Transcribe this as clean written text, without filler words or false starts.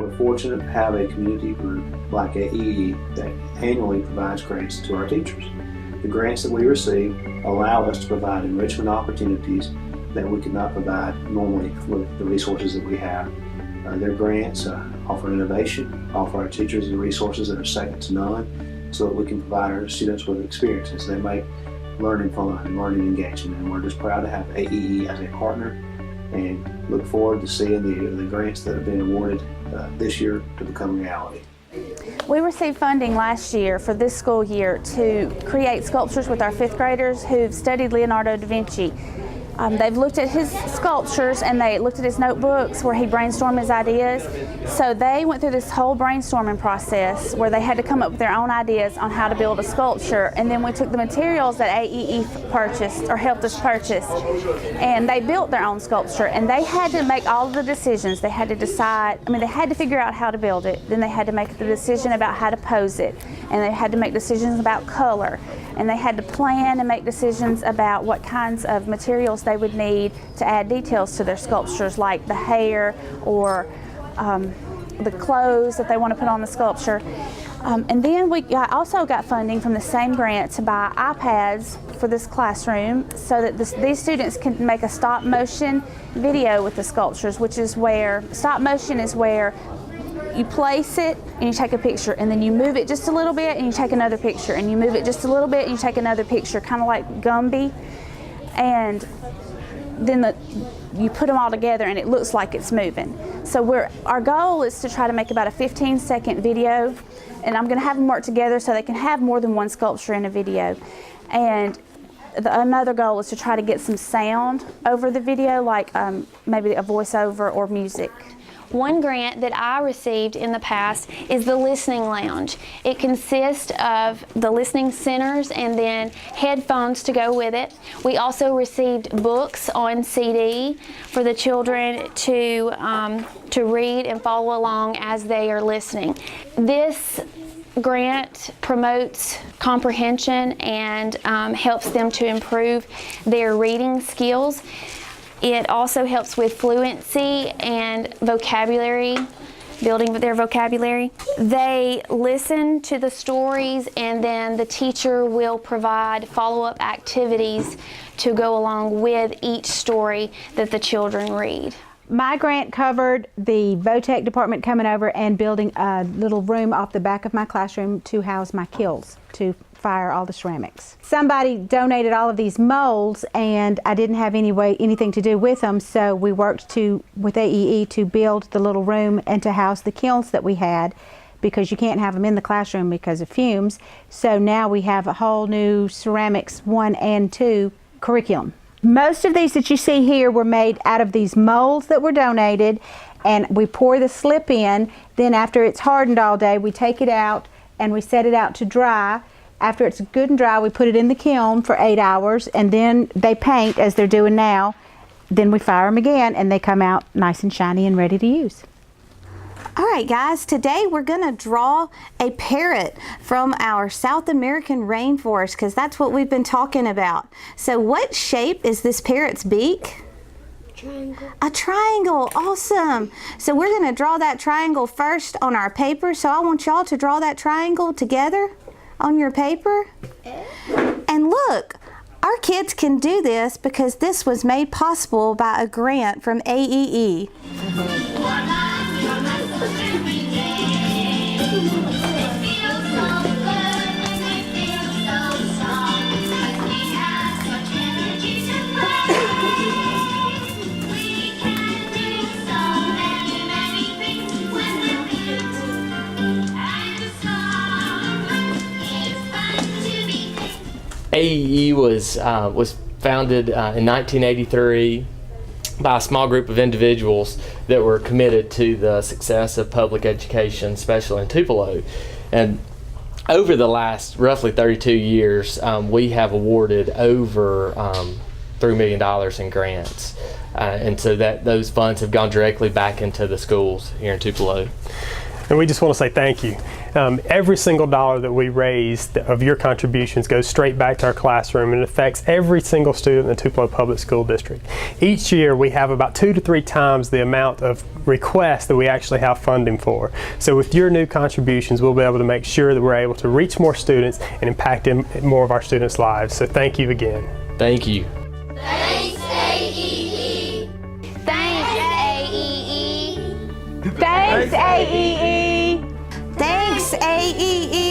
We're fortunate to have a community group like AEE that annually provides grants to our teachers. The grants that we receive allow us to provide enrichment opportunities that we could not provide normally with the resources that we have. Their grants offer innovation, offer our teachers the resources that are second to none, so that we can provide our students with experiences that make learning fun and learning engaging. And we're just proud to have AEE as a partner and look forward to seeing the grants that have been awarded this year to become reality. We received funding last year for this school year to create sculptures with our 5th graders who've studied Leonardo da Vinci. They've looked at his sculptures and they looked at his notebooks where he brainstormed his ideas. So they went through this whole brainstorming process where they had to come up with their own ideas on how to build a sculpture. And then we took the materials that AEE purchased or helped us purchase, and they built their own sculpture. And they had to make all of the decisions. They had to decide, they had to figure out how to build it. Then they had to make the decision about how to pose it. And they had to make decisions about color. And they had to plan and make decisions about what kinds of materials they would need to add details to their sculptures, like the hair or the clothes that they want to put on the sculpture. And then we also got funding from the same grant to buy iPads for this classroom so that these students can make a stop motion video with the sculptures, which is where stop motion is where you place it and you take a picture, and then you move it just a little bit and you take another picture, and you move it just a little bit and you take another picture, kind of like Gumby. And then you put them all together and it looks like it's moving. So our goal is to try to make about a 15-second video, and I'm going to have them work together so they can have more than one sculpture in a video. And another goal is to try to get some sound over the video, like maybe a voiceover or music. One grant that I received in the past is the Listening Lounge. It consists of the listening centers and then headphones to go with it. We also received books on CD for the children to read and follow along as they are listening. This grant promotes comprehension and helps them to improve their reading skills. It also helps with fluency and vocabulary, building their vocabulary. They listen to the stories, and then the teacher will provide follow-up activities to go along with each story that the children read. My grant covered the VOTEC department coming over and building a little room off the back of my classroom to house my kilns, to fire all the ceramics. Somebody donated all of these molds, and I didn't have anything to do with them, so we worked with AEE to build the little room and to house the kilns that we had, because you can't have them in the classroom because of fumes. So now we have a whole new ceramics 1 and 2 curriculum. Most of these that you see here were made out of these molds that were donated, and we pour the slip in. Then after it's hardened all day, we take it out and we set it out to dry. After it's good and dry, we put it in the kiln for 8 hours, and then they paint as they're doing now. Then we fire them again, and they come out nice and shiny and ready to use. All right, guys, today we're going to draw a parrot from our South American rainforest, because that's what we've been talking about. So what shape is this parrot's beak? Triangle. A triangle. Awesome. So we're going to draw that triangle first on our paper. So I want y'all to draw that triangle together on your paper. And look, our kids can do this because this was made possible by a grant from AEE. AEE was founded in 1983 by a small group of individuals that were committed to the success of public education, especially in Tupelo. And over the last roughly 32 years, we have awarded over $3 million in grants. And so those funds have gone directly back into the schools here in Tupelo. And we just want to say thank you. Every single dollar that we raise of your contributions goes straight back to our classroom and affects every single student in the Tupelo Public School District. Each year we have about 2 to 3 times the amount of requests that we actually have funding for. So with your new contributions, we'll be able to make sure that we're able to reach more students and impact more of our students' lives. So thank you again. Thank you. Thanks, AEE. Thanks, AEE. Thanks, AEE. Thanks, AEE.